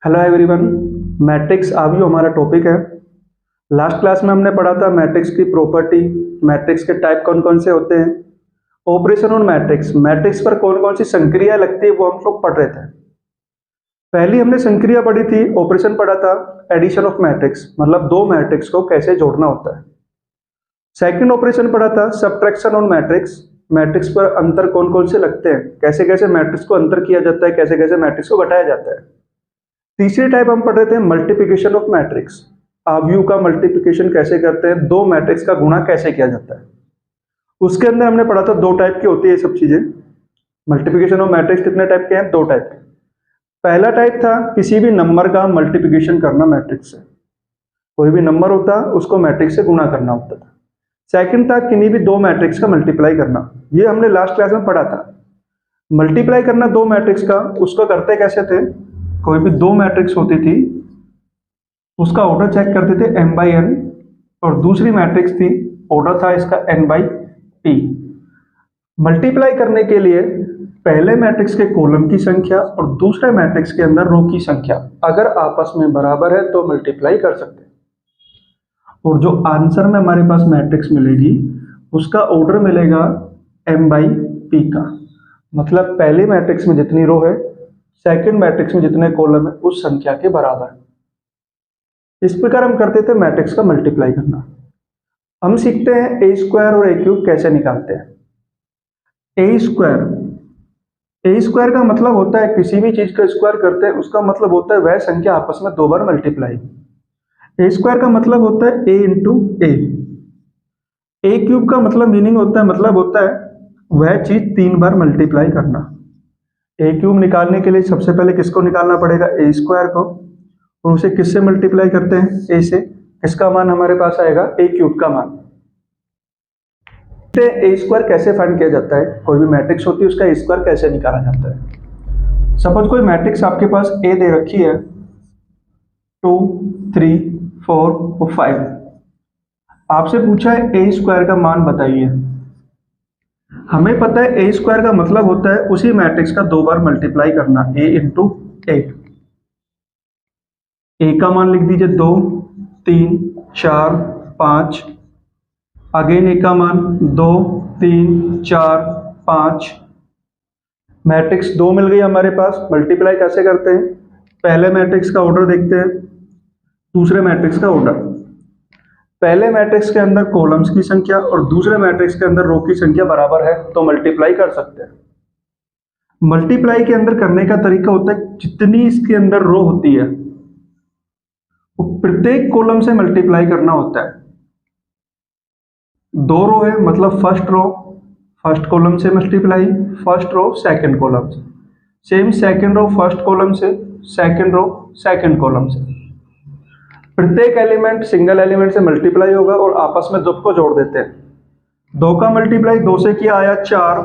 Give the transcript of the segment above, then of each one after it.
Hello everyone, matrix अभी हमारा topic है। लास्ट क्लास में हमने पढ़ा था मैट्रिक्स की प्रॉपर्टी, मैट्रिक्स के टाइप कौन कौन से होते हैं, ऑपरेशन ऑन मैट्रिक्स, मैट्रिक्स पर कौन कौन सी संक्रिया लगती है वो हम लोग पढ़ रहे थे। पहली हमने संक्रिया पढ़ी थी, ऑपरेशन पढ़ा था एडिशन ऑफ मैट्रिक्स, मतलब दो मैट्रिक्स को कैसे जोड़ना होता है। सेकंड ऑपरेशन पढ़ा था सब्ट्रैक्शन ऑन मैट्रिक्स, मैट्रिक्स पर अंतर कौन कौन से लगते हैं, कैसे कैसे मैट्रिक्स को अंतर किया जाता है, कैसे कैसे मैट्रिक्स को घटाया जाता है। तीसरी टाइप हम पढ़ रहे थे मल्टीप्लिकेशन ऑफ मैट्रिक्स, अवयव का मल्टीप्लिकेशन कैसे करते हैं, दो मैट्रिक्स का गुणा कैसे किया जाता है। उसके अंदर हमने पढ़ा था दो टाइप की होती है ये सब चीजें। मल्टीप्लिकेशन ऑफ मैट्रिक्स कितने टाइप के हैं? दो टाइप के। पहला टाइप था किसी भी नंबर का मल्टीप्लिकेशन करना मैट्रिक्स से, कोई भी नंबर होता उसको मैट्रिक्स से गुणा करना होता था। सेकंड था किन्हीं भी दो मैट्रिक्स का मल्टीप्लाई करना, ये हमने लास्ट क्लास में पढ़ा था। मल्टीप्लाई करना दो मैट्रिक्स का, उसको करते कैसे थे? कोई भी दो मैट्रिक्स होती थी उसका ऑर्डर चेक करते थे m बाई n, और दूसरी मैट्रिक्स थी ऑर्डर था इसका n बाई p। मल्टीप्लाई करने के लिए पहले मैट्रिक्स के कॉलम की संख्या और दूसरे मैट्रिक्स के अंदर रो की संख्या अगर आपस में बराबर है तो मल्टीप्लाई कर सकते हैं, और जो आंसर में हमारे पास मैट्रिक्स मिलेगी उसका ऑर्डर मिलेगा m बाई p का, मतलब पहले मैट्रिक्स में जितनी रो है सेकंड मैट्रिक्स में जितने कॉलम है उस संख्या के बराबर। इस प्रकार हम करते थे मैट्रिक्स का मल्टीप्लाई करना। हम सीखते हैं ए स्क्वायर और ए क्यूब कैसे निकालते हैं। ए स्क्वायर का मतलब होता है किसी भी चीज का स्क्वायर करते हैं उसका मतलब होता है वह संख्या आपस में दो बार मल्टीप्लाई। ए स्क्वायर का मतलब होता है ए इंटू ए। ए क्यूब का मतलब मीनिंग होता है, मतलब होता है वह चीज तीन बार मल्टीप्लाई करना। ए क्यूब निकालने के लिए सबसे पहले किसको निकालना पड़ेगा? ए स्क्वायर को, और उसे किससे मल्टीप्लाई करते हैं? ए से। किसका मान हमारे पास आएगा? ए क्यूब का मान। ए स्क्वायर कैसे फाइंड किया जाता है? कोई भी मैट्रिक्स होती है उसका ए स्क्वायर कैसे निकाला जाता है। सपोज कोई मैट्रिक्स आपके पास ए दे रखी है 2 3 4 और 5, आपसे पूछा है ए स्क्वायर का मान बताइए। हमें पता है ए स्क्वायर का मतलब होता है उसी मैट्रिक्स का दो बार मल्टीप्लाई करना, ए इंटू ए। ए का मान लिख दीजिए 2 3 4 5, अगेन ए का मान 2 3 4 5। मैट्रिक्स दो मिल गई हमारे पास। मल्टीप्लाई कैसे करते हैं? पहले मैट्रिक्स का ऑर्डर देखते हैं, दूसरे मैट्रिक्स का ऑर्डर। पहले मैट्रिक्स के अंदर कॉलम्स की संख्या और दूसरे मैट्रिक्स के अंदर रो की संख्या बराबर है तो मल्टीप्लाई कर सकते हैं। मल्टीप्लाई के अंदर करने का तरीका होता है जितनी इसके अंदर रो होती है वो प्रत्येक कॉलम से मल्टीप्लाई करना होता है। दो रो है मतलब फर्स्ट रो फर्स्ट कॉलम से multiply, first row second column से, same second row first column से, सेकंड रो सेकंड कॉलम से। प्रत्येक एलिमेंट सिंगल एलिमेंट से मल्टीप्लाई होगा और आपस में सबको जोड़ देते हैं। दो का मल्टीप्लाई दो से किया आया 4,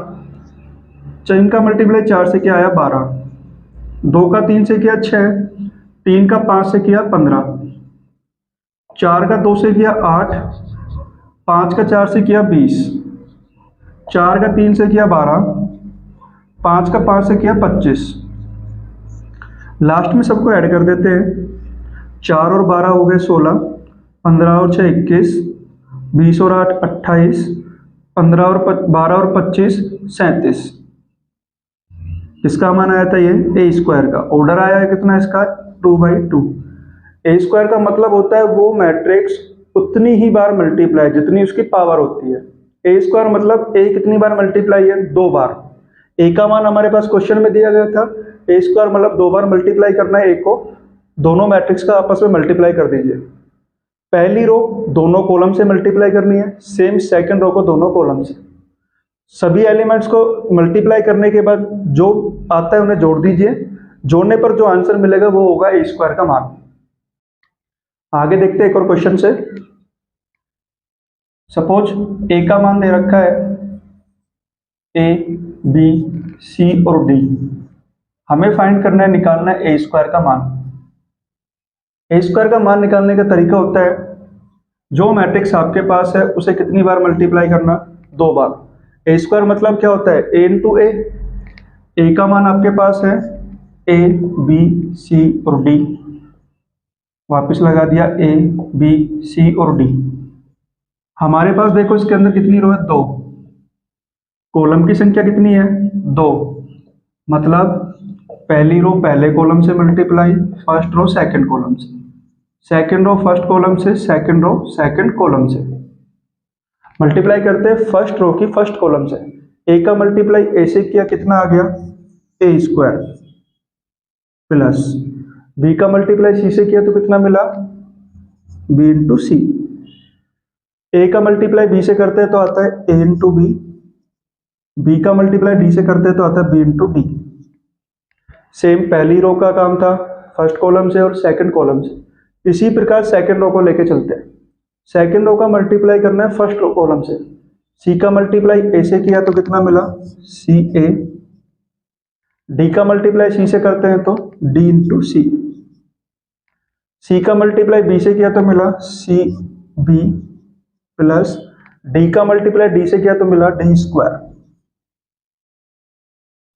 तीन का मल्टीप्लाई 4 से किया आया 12, दो का 3 से किया 6, 3 का 5 से किया 15, 4 का 2 से किया 8, 5 का 4 से किया 20, 4 का 3 से किया 12, 5 का 5 से किया 25। लास्ट में सबको ऐड कर देते हैं। 4 और 12 हो गए 16, 15 और 6 21, 20 और 8 28, 15 और 12 और 25 37। इसका मान आया था ये ए स्क्वायर का। ऑर्डर आया है कितना इसका? 2/2। ए स्क्वायर का मतलब होता है वो मैट्रिक्स उतनी ही बार मल्टीप्लाई जितनी उसकी पावर होती है। ए स्क्वायर मतलब ए कितनी बार मल्टीप्लाई है? दो बार। ए का मान हमारे पास क्वेश्चन में दिया गया था, ए स्क्वायर मतलब दो बार मल्टीप्लाई करना है ए को, दोनों मैट्रिक्स का आपस में मल्टीप्लाई कर दीजिए। पहली रो दोनों कॉलम से मल्टीप्लाई करनी है, सेम सेकंड रो को दोनों कॉलम से। सभी एलिमेंट्स को मल्टीप्लाई करने के बाद जो आता है उन्हें जोड़ दीजिए, जोड़ने पर जो आंसर मिलेगा वो होगा ए स्क्वायर का मान। आगे देखते हैं एक और क्वेश्चन से। सपोज ए का मान दे रखा है ए बी सी और डी, हमें फाइंड करना है, निकालना है ए स्क्वायर का मान। ए स्क्वायर का मान निकालने का तरीका होता है जो मैट्रिक्स आपके पास है उसे कितनी बार मल्टीप्लाई करना? दो बार। ए स्क्वायर मतलब क्या होता है? ए इंटू ए। ए का मान आपके पास है ए बी सी और डी, वापस लगा दिया ए बी सी और डी। हमारे पास देखो इसके अंदर कितनी रो है, 2। कॉलम की संख्या कितनी है, 2। मतलब पहली रो पहले कॉलम से multiply first row second column से, सेकंड रो फर्स्ट कॉलम से, सेकंड रो सेकंड कॉलम से। मल्टीप्लाई करते हैं फर्स्ट रो की फर्स्ट कॉलम से। ए का मल्टीप्लाई ए से किया, कितना आ गया, ए स्क्वायर, प्लस बी का मल्टीप्लाई सी से किया तो कितना मिला, बी इंटू सी। ए का मल्टीप्लाई बी से करते हैं तो आता है ए इंटू बी, बी का मल्टीप्लाई डी से करते हैं तो आता है बी इंटू डी। सेम पहली रो का काम था फर्स्ट कॉलम से और सेकंड कॉलम से, इसी प्रकार सेकंड रो को लेके चलते हैं। सेकंड रो का मल्टीप्लाई करना है फर्स्ट रो कॉलम से। सी का मल्टीप्लाई ए से किया तो कितना मिला, सी ए। डी का मल्टीप्लाई सी से करते हैं तो डी इंटू सी। सी का मल्टीप्लाई बी से किया तो मिला सी बी, प्लस डी का मल्टीप्लाई डी से किया तो मिला डी स्क्वायर।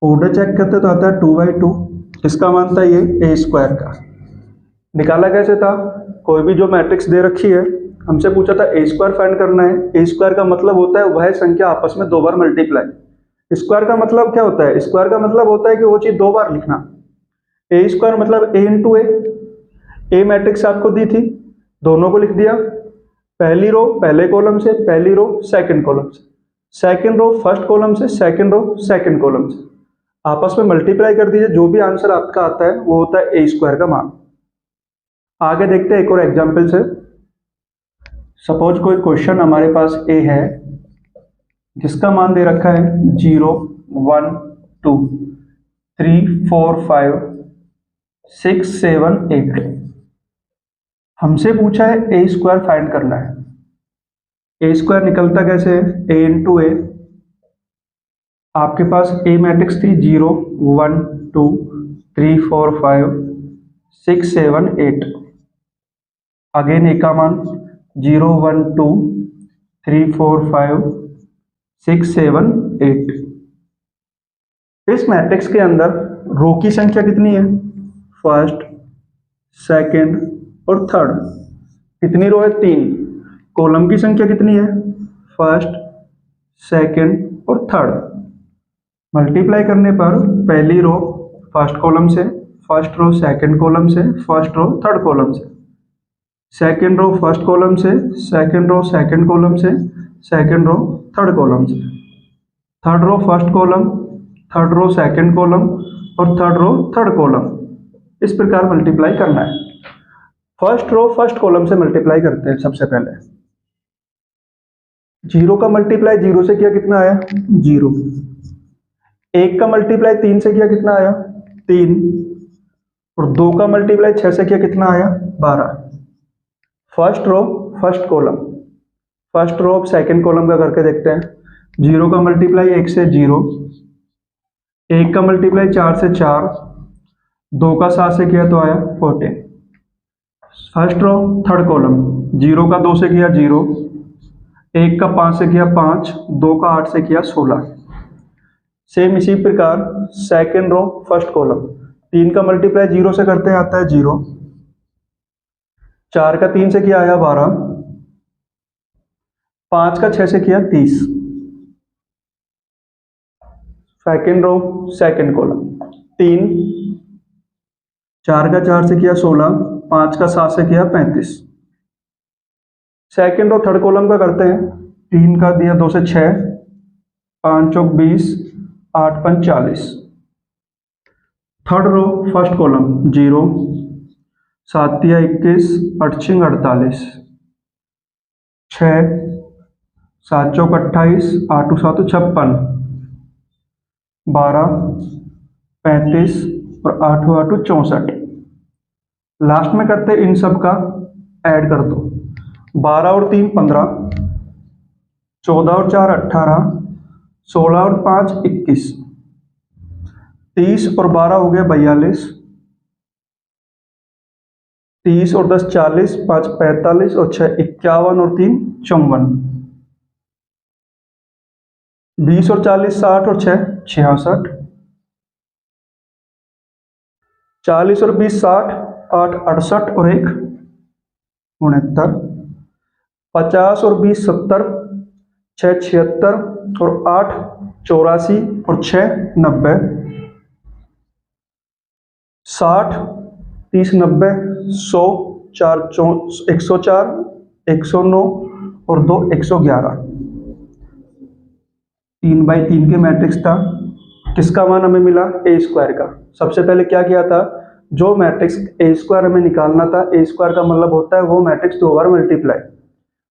ऑर्डर चेक करते तो आता है 2/2, इसका मान था ये ए स्क्वायर का। निकाला कैसे था, कोई भी जो मैट्रिक्स दे रखी है, हमसे पूछा था ए स्क्वायर फाइंड करना है। ए स्क्वायर का मतलब होता है वह संख्या आपस में 2 बार मल्टीप्लाई। स्क्वायर का मतलब क्या होता है, स्क्वायर का मतलब होता है कि वो चीज 2 बार लिखना। ए स्क्वायर मतलब ए इंटू ए। ए मैट्रिक्स आपको दी थी, दोनों को लिख दिया, पहली रो पहले कॉलम से, पहली रो सेकंड कॉलम से, सेकंड रो फर्स्ट कॉलम से, सेकंड रो सेकंड कॉलम से, आपस में मल्टीप्लाई कर दीजिए। जो भी आंसर आपका आता है वो होता है ए स्क्वायर का मान। आगे देखते हैं एक और एग्जाम्पल से। सपोज कोई क्वेश्चन हमारे पास ए है जिसका मान दे रखा है 0 1 2 3 4 5 6 7 8। हमसे पूछा है ए स्क्वायर फाइंड करना है। ए स्क्वायर निकलता कैसे है, ए इंटू ए। आपके पास ए मैट्रिक्स थी 0 1 2 3 4 5 6 7 8। अगेन ए का मान 0 1 2 3 4 5 6 7 8। इस मैट्रिक्स के अंदर रो की संख्या कितनी है, फर्स्ट सेकंड और थर्ड। कितनी रो है, 3। कॉलम की संख्या कितनी है, फर्स्ट सेकंड और थर्ड। मल्टीप्लाई करने पर पहली रो फर्स्ट कॉलम से, फर्स्ट रो सेकंड कॉलम से, फर्स्ट रो थर्ड कॉलम से, सेकंड रो फर्स्ट कॉलम से, सेकंड रो सेकंड कॉलम से, सेकंड रो थर्ड कॉलम से, third row first column, third row second column और third row third column. इस प्रकार multiply करना है। फर्स्ट रो फर्स्ट कॉलम से मल्टीप्लाई करते हैं। सबसे पहले 0 का मल्टीप्लाई 0 से किया, कितना आया, 0। 1 का मल्टीप्लाई 3 से किया, कितना आया, 3। और 2 का मल्टीप्लाई 6 से किया, कितना आया, 12। First row first column, first row second column का करके देखते हैं। 0 का मल्टीप्लाई 1 से 0, 1 का मल्टीप्लाई 4 से 4, 2 का 7 से किया तो आया 14। फर्स्ट रो थर्ड कॉलम, 0 का 2 से किया 0, 1 का 5 से किया 5, 2 का 8 से किया 16। सेम इसी प्रकार सेकंड रो फर्स्ट कॉलम, 3 का मल्टीप्लाई 0 से करते हैं, आता है 0। 4 का 3 से किया आया 12, 5 का 6 से किया 30। सेकंड रो सेकंड कॉलम, 3, 4 का 4 से किया 16, 5 का 7 से किया 35। सेकंड रो थर्ड कॉलम का करते हैं। 3 का दिया 2 से 6, 5 चौक 20, 8 5 40। थर्ड रो फर्स्ट कॉलम 0, 7 दिया 21, 8 6 48, 6, 7 चौक 28, 8 7 56, 12 35 और 8 8 64। लास्ट में करते इन सब का ऐड कर दो। 12 और 3 15, 14 और 4 18, 16 और 5 21, 30 और 12 हो गया 42, 30 और 10 40, 5 45 और 6 51 और 3 54, 20 और 40 60 और 6 66, 40 और 20 60, 8 68 और 1 69, 50 और 20 70, 6 76 और 8 84 और 6 90, 60 30 90 100 4 104 109 और 2 111। 3/3 के मैट्रिक्स था। किसका मान हमें मिला? ए स्क्वायर का। सबसे पहले क्या किया था, जो मैट्रिक्स ए स्क्वायर हमें निकालना था, ए स्क्वायर का मतलब होता है वो मैट्रिक्स 2 बार मल्टीप्लाई,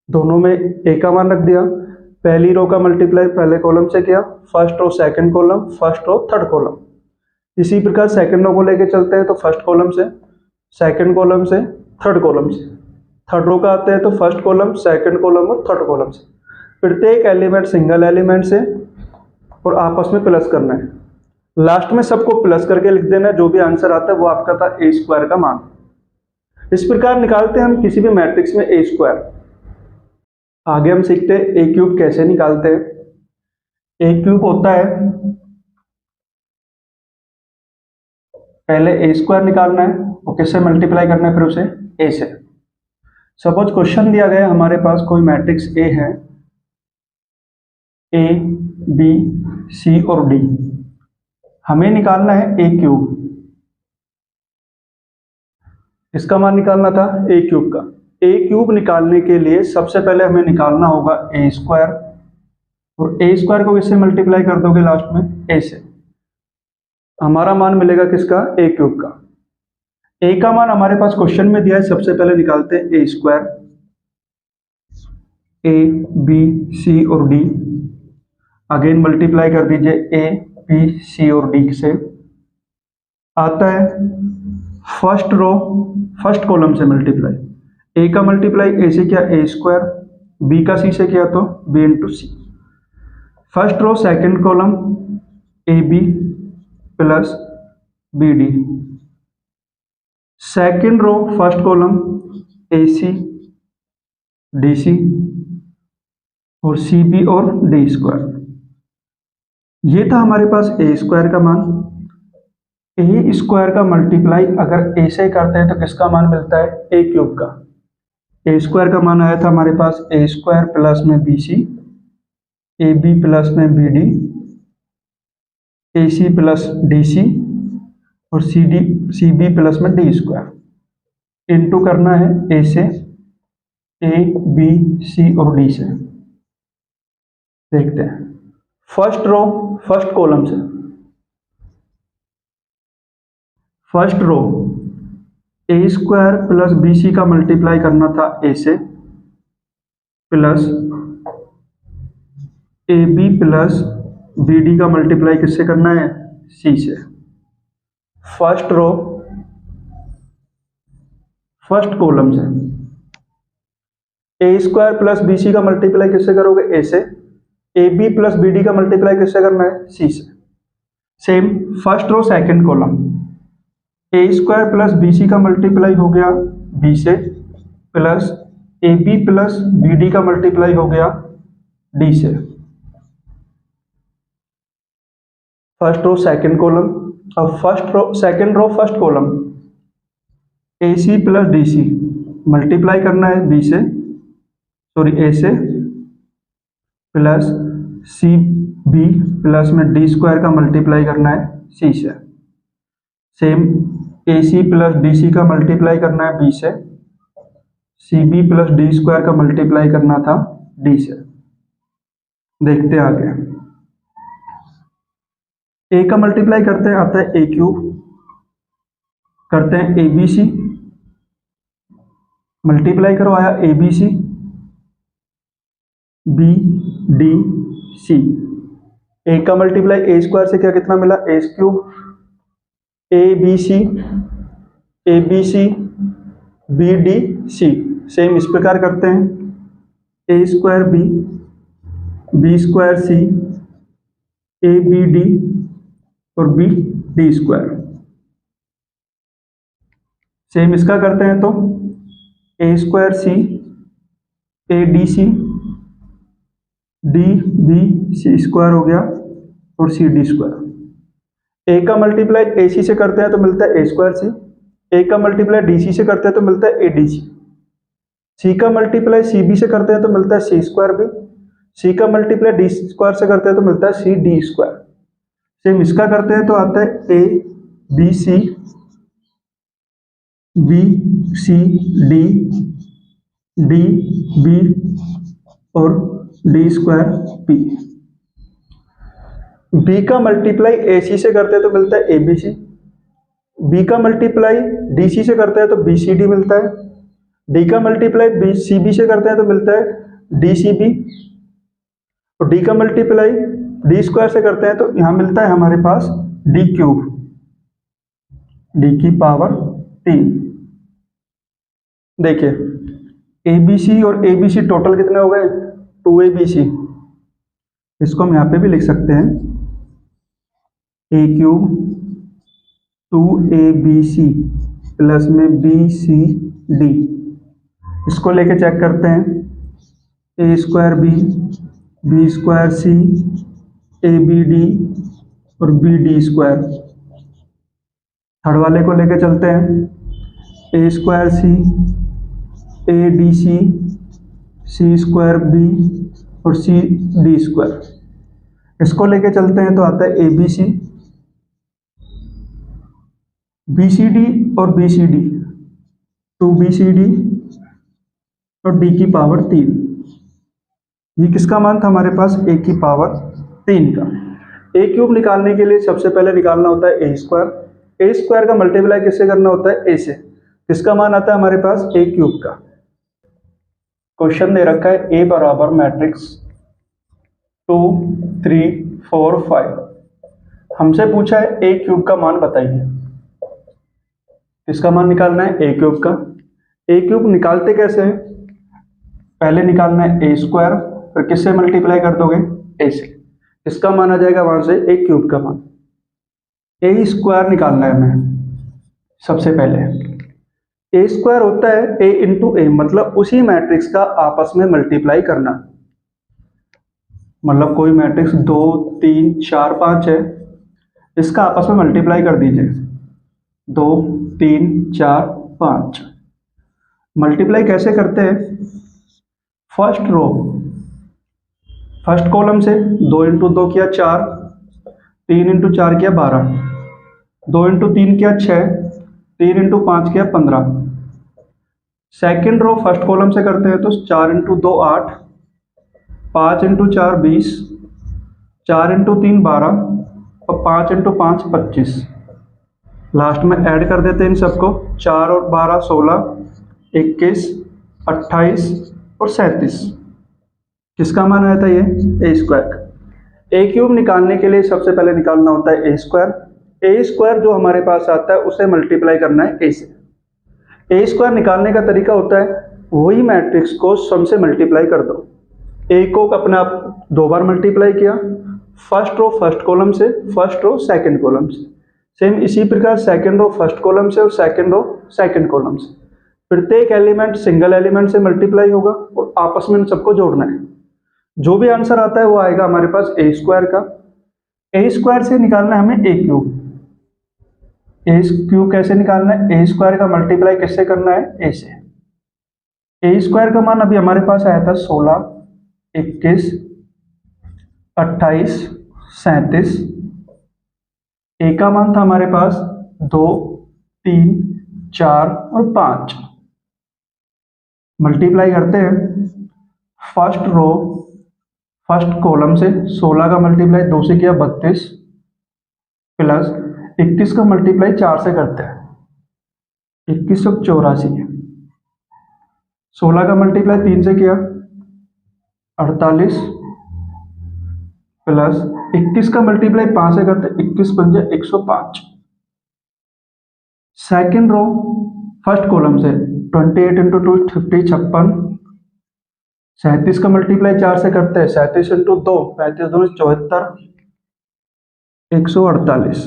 दोनों में ए का मान रख दिया। पहली रो का मल्टीप्लाई पहले कॉलम से किया, first row second column, first row third column. इसी प्रकार सेकंड रो को लेके चलते हैं तो फर्स्ट कॉलम से, सेकंड कॉलम से, थर्ड कॉलम से। थर्ड रो का आते हैं तो फर्स्ट कॉलम, सेकंड कॉलम और थर्ड कॉलम से। प्रत्येक एलिमेंट सिंगल एलिमेंट से और आपस में प्लस करना है। लास्ट में सबको प्लस करके लिख देना है, जो भी आंसर आता है वो आपका था ए स्क्वायर का मान। इस प्रकार निकालते हैं हम किसी भी मैट्रिक्स में ए स्क्वायर। आगे हम सीखते हैं ए क्यूब कैसे निकालते हैं। ए क्यूब होता है, पहले ए स्क्वायर निकालना है और किससे मल्टीप्लाई करना है, फिर उसे ए से। सपोज क्वेश्चन दिया गया हमारे पास कोई मैट्रिक्स ए है, ए बी सी और डी। हमें निकालना है ए क्यूब। इसका मान निकालना था ए क्यूब का। ए क्यूब निकालने के लिए सबसे पहले हमें निकालना होगा ए स्क्वायर, और ए स्क्वायर को किससे मल्टीप्लाई कर दोगे लास्ट में? ए से। हमारा मान मिलेगा किसका? ए क्यूब का। ए का मान हमारे पास क्वेश्चन में दिया है, सबसे पहले निकालते हैं ए स्क्वायर। ए बी सी और डी, अगेन मल्टीप्लाई कर दीजिए ए बी सी और डी से। आता है फर्स्ट रो फर्स्ट कॉलम से मल्टीप्लाई। ए का मल्टीप्लाई ए से किया ए स्क्वायर, बी का सी से किया तो B into C. First row second column A B plus B D, second row first column A C D C और सी बी और डी स्क्वायर। ये था हमारे पास ए स्क्वायर का मान। ए स्क्वायर का मल्टीप्लाई अगर ए से करते हैं तो किसका मान मिलता है? ए क्यूब का। ए स्क्वायर का मान आया था हमारे पास ए स्क्वायर प्लस में B C, A B plus में B D, A C plus D C और सी बी प्लस में डी स्क्वायर। इंटू करना है ए से, ए बी सी और डी से। देखते हैं फर्स्ट रो फर्स्ट कॉलम से। First row A square plus B C का मल्टीप्लाई करना था ए से, plus A B plus B D का मल्टीप्लाई किससे करना है? सी से। फर्स्ट रो फर्स्ट कॉलम से A square plus B C का मल्टीप्लाई किससे करोगे? ए से। A B plus B D का मल्टीप्लाई किससे करना है? सी से। Same first row second column, A square plus B C का मल्टीप्लाई हो गया बी से, plus A B plus B D का मल्टीप्लाई हो गया डी से। फर्स्ट रो सेकंड कॉलम, अब first row second row first column, A C plus D C multiply करना है बी से, सॉरी ए से, प्लस सी बी प्लस में डी स्क्वायर का मल्टीप्लाई करना है सी से। Same A C plus D C का मल्टीप्लाई करना है बी से, C B plus D square का मल्टीप्लाई करना था डी से। देखते हैं आगे। ए का मल्टीप्लाई करते हैं, आता है ए क्यूब। करते हैं ए बी सी, मल्टीप्लाई करो, आया A B C B D C. A का मल्टीप्लाई ए स्क्वायर से क्या कितना मिला? A cube. A B C B D C. Same इस प्रकार करते हैं A square B square C, A B D और बी डी स्क्वायर। सेम इसका करते हैं तो A square C, A D C, D B C square हो गया और सी डी स्क्वायर। ए का मल्टीप्लाई ए सी से करते हैं तो मिलता है ए स्क्वायर सी, ए का मल्टीप्लाई डी सी से करते हैं तो मिलता है ए डी सी का मल्टीप्लाई सी बी से करते हैं तो मिलता है सी स्क्वायर बी, सी का मल्टीप्लाई डी स्क्वायर से करते हैं तो मिलता है सी डी स्क्वायर। सेम इसका करते हैं तो आता है A B C D D B और डी स्क्वायर बी। बी का मल्टीप्लाई ए सी से करते हैं तो मिलता है ए बी सी, बी का मल्टीप्लाई डी सी से करते हैं तो बी सी डी मिलता है, डी का मल्टीप्लाई बी सी बी से करते हैं तो मिलता है डी सी बी, और डी का मल्टीप्लाई डी स्क्वायर से करते हैं तो यहां मिलता है हमारे पास डी क्यूब, डी की पावर 3। देखिए ए बी सी और ए बी सी टोटल कितने हो गए, 2abc। इसको हम यहां पे भी लिख सकते हैं ए क्यूब 2abc प्लस में बी सी डी। इसको लेके चेक करते हैं A square B square C A B D और बी डी स्क्वायर। थर्ड वाले को लेके चलते हैं A square C A D C square B और सी डी स्क्वायर। इसको लेके चलते हैं तो आता है ए बी सी डी और बी सी डी 2bcd और डी की पावर 3। ये किसका मान था हमारे पास, ए की पावर 3 का। ए क्यूब निकालने के लिए सबसे पहले निकालना होता है ए स्क्वायर, ए स्क्वायर का मल्टीप्लाई किससे करना होता है, ए से। किसका मान आता है हमारे पास, ए क्यूब का। क्वेश्चन दे रखा है ए बराबर मैट्रिक्स 2 3 4 5। हमसे पूछा है ए क्यूब का मान बताइए। किसका मान निकालना है, ए क्यूब का। ए क्यूब निकालते कैसे हैं, पहले निकालना है ए स्क्वायर, फिर किससे मल्टीप्लाई कर दोगे, ए से। इसका मान आ जाएगा वहां से ए क्यूब का मान। ए स्क्वायर निकालना है हमें। सबसे पहले ए स्क्वायर होता है ए इंटू ए, मतलब उसी मैट्रिक्स का आपस में मल्टीप्लाई करना। मतलब कोई मैट्रिक्स 2 3 4 5 है, इसका आपस में मल्टीप्लाई कर दीजिए 2 3 4 5। मल्टीप्लाई कैसे करते हैं, फर्स्ट रो फर्स्ट कॉलम से 2 इंटू 2 किया 4, 3 इंटू 4 किया 12, 2 इंटू 3 किया 6, 3 इंटू 5 किया 15। सेकेंड रो फर्स्ट कॉलम से करते हैं तो 4 इंटू 2 8, 5 इंटू 4 20, 4 इंटू 3 12 और 5 इंटू 5 25। लास्ट में ऐड कर देते हैं इन सबको, 4 और 12 16, 21 28 और 37। किसका मान आया था ये, ए स्क्वायर का। ए क्यूब निकालने के लिए सबसे पहले निकालना होता है ए स्क्वायर। ए स्क्वायर जो हमारे पास आता है उसे मल्टीप्लाई करना है ए से। ए स्क्वायर निकालने का तरीका होता है वही मैट्रिक्स को सम से मल्टीप्लाई कर दो। ए को अपने आप 2 बार मल्टीप्लाई किया, फर्स्ट रो फर्स्ट कॉलम से, फर्स्ट रो सेकंड कॉलम से। सेम इसी प्रकार सेकंड रो फर्स्ट कॉलम से और सेकंड रो सेकंड कॉलम से। प्रत्येक एलिमेंट सिंगल एलिमेंट से मल्टीप्लाई होगा और आपस में इन सबको जोड़ना है। जो भी आंसर आता है वो आएगा हमारे पास ए स्क्वायर का। ए स्क्वायर से निकालना है हमें ए क्यूब। ए क्यूब कैसे निकालना है, ए स्क्वायर का मल्टीप्लाई किससे करना है, ए से। ए स्क्वायर का मान अभी हमारे पास आया था 16 21 28 37। ए का मान था हमारे पास 2 3 4 और 5। मल्टीप्लाई करते हैं फर्स्ट रो फर्स्ट कॉलम से, 16 का मल्टीप्लाई 2 से किया 32 प्लस 21 का मल्टीप्लाई 4 से करते हैं 2184। 16 का मल्टीप्लाई 3 से किया 48 प्लस 21 का मल्टीप्लाई 5 से करते 21 पंजे 105। सेकेंड रो फर्स्ट कॉलम से 28 इंटू 2 50 56। 37 का मल्टीप्लाई 4 से करते हैं 37 इंटू 2 35 2 74 148।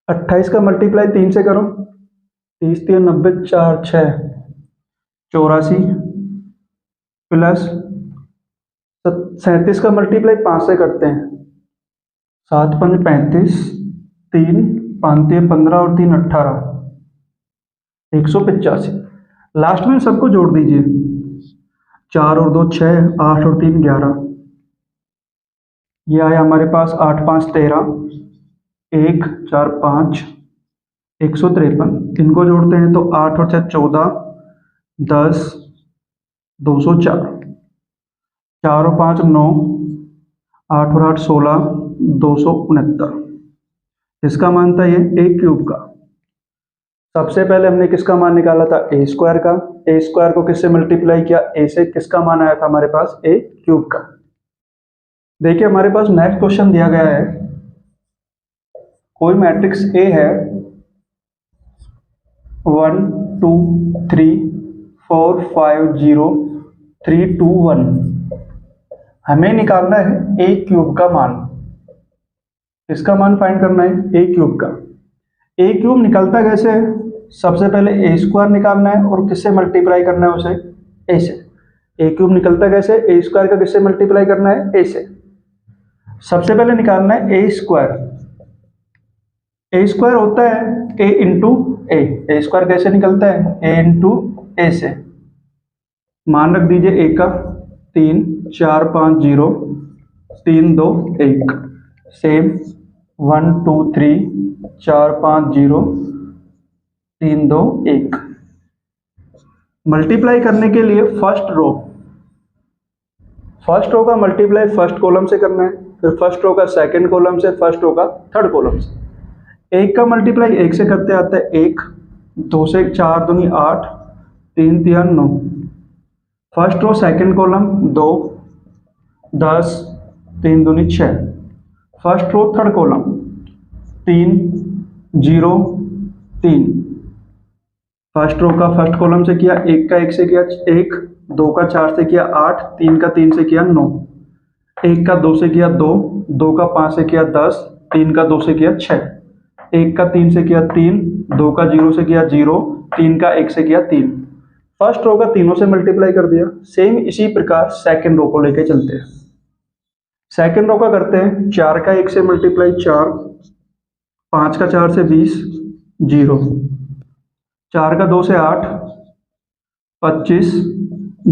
28 का मल्टीप्लाई 3 से करो 30 3 90 4 6 84 प्लस 37 का मल्टीप्लाई 5 से करते हैं 7 पंज 35, 3 5 15 और 3 18, 185। लास्ट में सबको जोड़ दीजिए, 4 और 2 6, 8 और 3 11, ये आया हमारे पास 8 5 13, 1 4 5, 153। इनको जोड़ते हैं तो 8 और 6 14, 10, 204, 4 और 5 9, 8 और 8 16, 269। इसका मान था ये a क्यूब का। सबसे पहले हमने किसका मान निकाला था, ए स्क्वायर का। ए स्क्वायर को किससे मल्टीप्लाई किया, ए से। किसका मान आया था हमारे पास, ए क्यूब का। देखिए हमारे पास नेक्स्ट क्वेश्चन दिया गया है, कोई मैट्रिक्स ए है 1 2 3 4 5 0 3 2 1। हमें निकालना है ए क्यूब का मान। इसका मान फाइंड करना है ए क्यूब का। ए क्यूब निकलता कैसे है, सबसे पहले ए स्क्वायर निकालना है और किससे मल्टीप्लाई करना है उसे, ए से। ए क्यूब निकलता कैसे, ए स्क्वायर का किससे मल्टीप्लाई करना है, ए से। सबसे पहले निकालना है ए स्क्वायर। ए स्क्वायर होता है ए इंटू ए। ए स्क्वायर कैसे निकलता है, ए इंटू ए से। मान रख दीजिए ए का 3 4 5 0 3 2 1। सेम 1 2 3 4 5 0 3 2 1। मल्टीप्लाई करने के लिए फर्स्ट रो का मल्टीप्लाई फर्स्ट कॉलम से करना है, फिर फर्स्ट रो का सेकंड कॉलम से, फर्स्ट रो का थर्ड कॉलम से। एक का मल्टीप्लाई एक से करते आते हैं 1, 2 से 4 दूनी 8, 3 3 9। फर्स्ट रो सेकंड कॉलम 2 10, 3 दूनी 6। First row third column 3 0 3। First row का फर्स्ट कॉलम से किया, 1 का 1 से किया 1, 2 का 4 से किया 8, 3 का 3 से किया 9, 1 का 2 से किया 2, 2 का 5 से किया 10, 3 का 2 से किया 6, 1 का 3 से किया 3, 2 का 0 से किया 0, 3 का 1 से किया 3। फर्स्ट रो का तीनों से मल्टीप्लाई कर दिया। सेम इसी प्रकार सेकंड रो को लेके चलते हैं। सेकंड रो का करते हैं, 4 का 1 से मल्टीप्लाई 4, 5 का 4 से 20 0, 4 का 2 से 8 25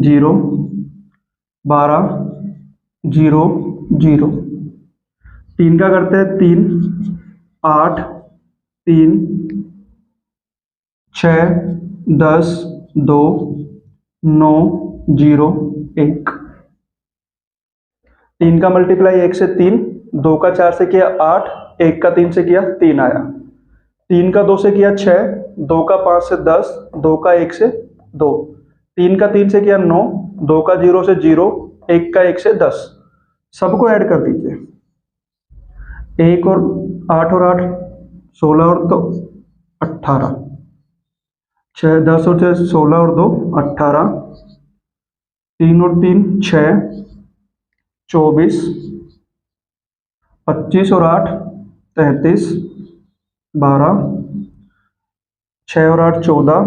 0 12 0 0। 3 का करते हैं 3 8 3 6 10 2 9 0 1। 3 का मल्टीप्लाई 1 से 3, 2 का 4 से किया 8, 1 का 3 से किया 3 आया। 3 का 2 से किया 6, 2 का 5 से 10, 2 का 1 से 2, 3 का 3 से किया 9, 2 का 0 से 0, 1 का 1 से 10। सबको ऐड कर दीजिए, 1 और 8 और 8 16 और 2 18, 6 10 और 6 16 और 2 18, 3 और 3 6 24, 25 और 8 33, 12, 6 और 8 14,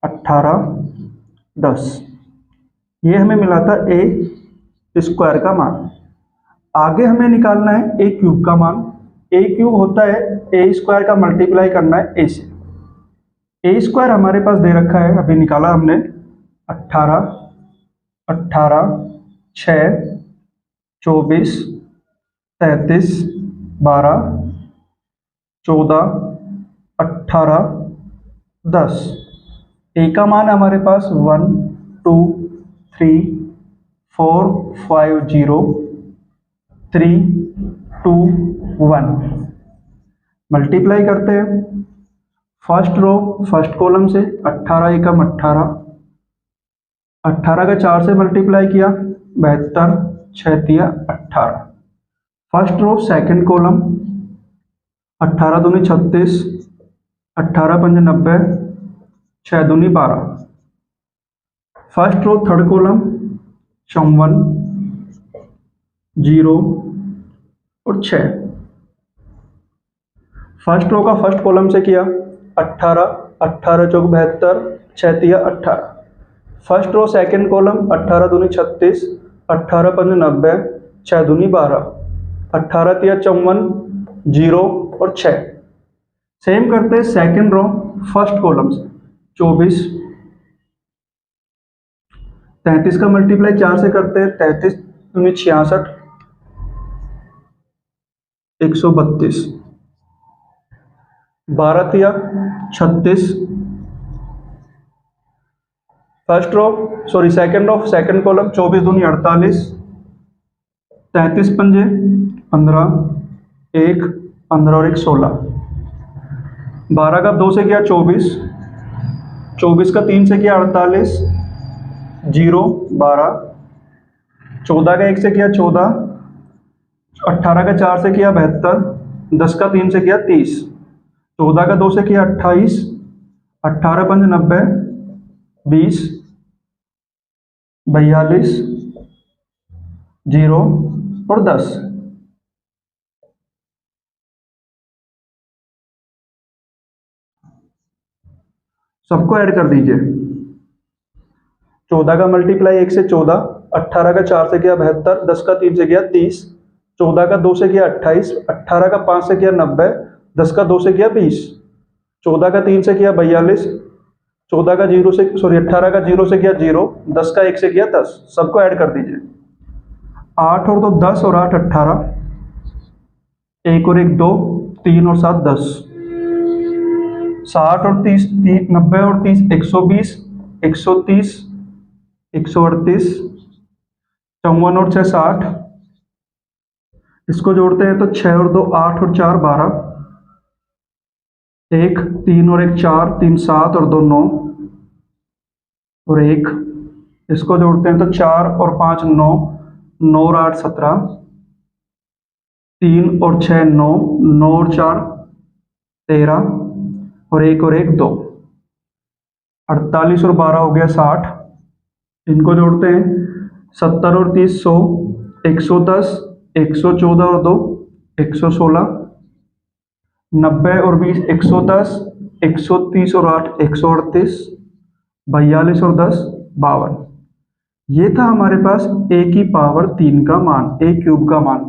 18 10। ये हमें मिला था ए स्क्वायर का मान। आगे हमें निकालना है ए क्यूब का मान। ए क्यूब होता है ए स्क्वायर का मल्टीप्लाई करना है ए से। ए स्क्वायर हमारे पास दे रखा है, अभी निकाला हमने, 18 18 6 24 33 12 14 18 10। ए का मान हमारे पास 1 2 3 4 5 0 3 2 1। मल्टीप्लाई करते हैं फर्स्ट रो फर्स्ट कॉलम से, 18 एकम 18, 18 का 4 से मल्टीप्लाई किया 72, 6 तिया 18। फर्स्ट रो सेकंड कॉलम, 18 दूनी 36, 18 पंज 90, 6 दूनी 12। फर्स्ट रो थर्ड कॉलम 54 0 और 6। फर्स्ट रो का फर्स्ट कॉलम से किया 18, 18 चौक 72, 6 तिया 18। फर्स्ट रो सेकंड कॉलम, 18 दूनी 36, 18 पंज 90, 6 दूनी 12। 18 तिया 54, 0 और 6। सेम करते हैं सेकंड रो फर्स्ट कॉलम से। 24, 33 का मल्टीप्लाई 4 से करते हैं। 33 दूनी 66, 132। 12 तिया 36, first row sorry second row second column. 24 दूनी 48, 33 पंजे 15, 1 15 और 1 16। 12 का 2 से किया 24, 24 का 3 से किया 48, 0 12। 14 का 1 से किया 14, 18 का 4 से किया 72, 10 का 3 से किया 30। 14 का 2 से किया 28, 18 पंज 90, 20 42, 0 और 10। सबको ऐड कर दीजिए। 14 का मल्टीप्लाई 1 से 14, 18 का 4 से किया 72, 10 का 3 से किया 30, 14 का 2 से किया 28, 18 का 5 से किया 90, 10 का 2 से किया 20, 14 का 3 से किया 42, 14 का 0 से सॉरी 18 का 0 से किया 0, 10 का 1 से किया 10। सबको ऐड कर दीजिए। 8 और 2 10 और 8 18, 1 और 1 2, 3 और 7 10। 60 और 30 90 और 30 120, 130, 138, 54 और 6 60। इसको जोड़ते हैं तो 6 और 2 8 और 4 12, 1 3 और 1 4, 3 7 और 2 9 और 1। इसको जोड़ते हैं तो 4 और 5 9, 9 और 8 17, 3 और 6 9, 9 और 4 13 और 1 और 1 2। 48 और 12 हो गया 60। इनको जोड़ते हैं 70 और 30 100, 110, 114 और 2 116, 90 और 20 110, 130 और 8 138, 42 और 10 52। ये था हमारे पास a की पावर 3 का मान, a क्यूब का मान।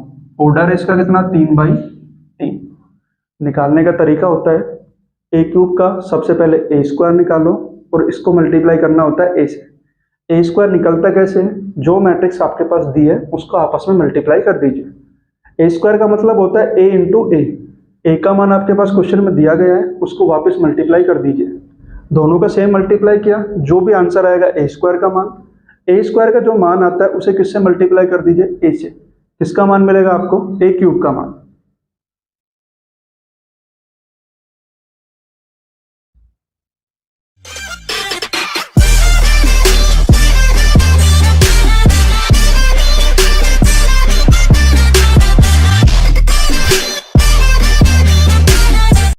ऑर्डर है इसका कितना 3/3। निकालने का तरीका होता है a क्यूब का सबसे पहले a स्क्वायर निकालो और इसको मल्टीप्लाई करना होता है a से। a स्क्वायर निकलता कैसे है, जो मैट्रिक्स आपके पास दी है उसको आपस में मल्टीप्लाई कर दीजिए। a स्क्वायर का मतलब होता है a इंटू a का मान आपके पास क्वेश्चन में दिया गया है, उसको वापस मल्टीप्लाई कर दीजिए। दोनों का सेम मल्टीप्लाई किया, जो भी आंसर आएगा a स्क्वायर का मान। a स्क्वायर का जो मान आता है उसे किससे मल्टीप्लाई कर दीजिए, a से। किसका मान मिलेगा आपको, a क्यूब का मान।